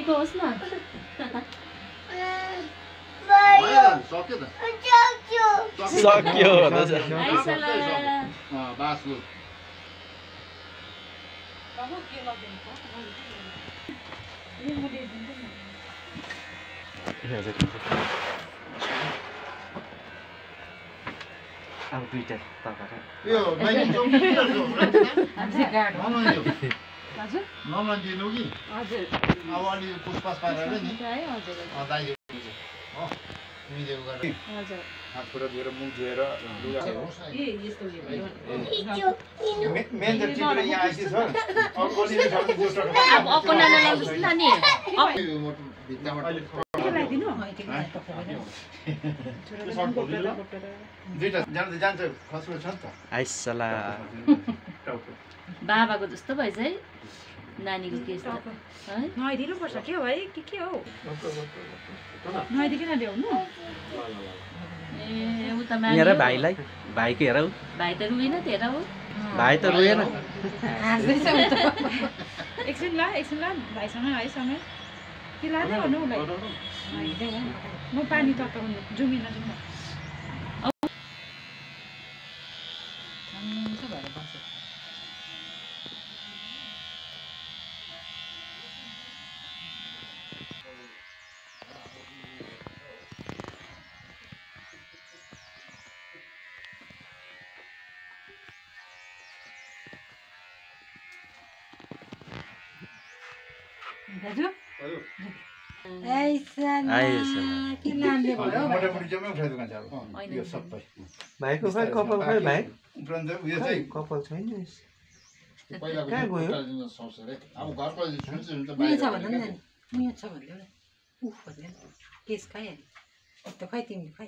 यतिको होस् न सक्यो अब दुईटा यो नाइकी चौकीतिर छु हजुर नमन दिनु कि हजुर अब अलि पुसपास पारेर नि हजुर दाइले हो मिलेको गरेर हजुर हात खुट्टा धोएर मुख धोएर लुगा ए यस्तो उयो मेन त चित्र यहाँ आइसक्यो छ अब कसैले छ भने पोस्टर अब अप्पो नाना लाउँछ न नि भित्ताबाट लगाइदिनु दुईटा जान्छ खस्रो छ नि त आइसला बाबाको जस्तो भएछ है नानीको केस त है नुहाइदिनु पर्छ के हो है के हो नुहाइदिकन ल्याउनु ए उ त हेर भाइलाई भाइको हेर भाइ त रुइन तेरा हो भाइ त रोएन एकछिन ल भाइसँग है सँगै के लाँदै भन्नु उसलाई म पानी तताउनु जुमिन दाजु मोटामोटी जम्मै उठाइदिएको छ अब यो सबै भाइको खै कपाल खै भाइ उपरान्त उयो चाहिँ कपाल छैन पहिलाको कहाँ गयो? सोच रे अब घरको छुन्छ नि त मुयो छ बाहिर भन्दा नि मुयो छ भन्दा केस खाइहाल्यो त खै तिमीले खै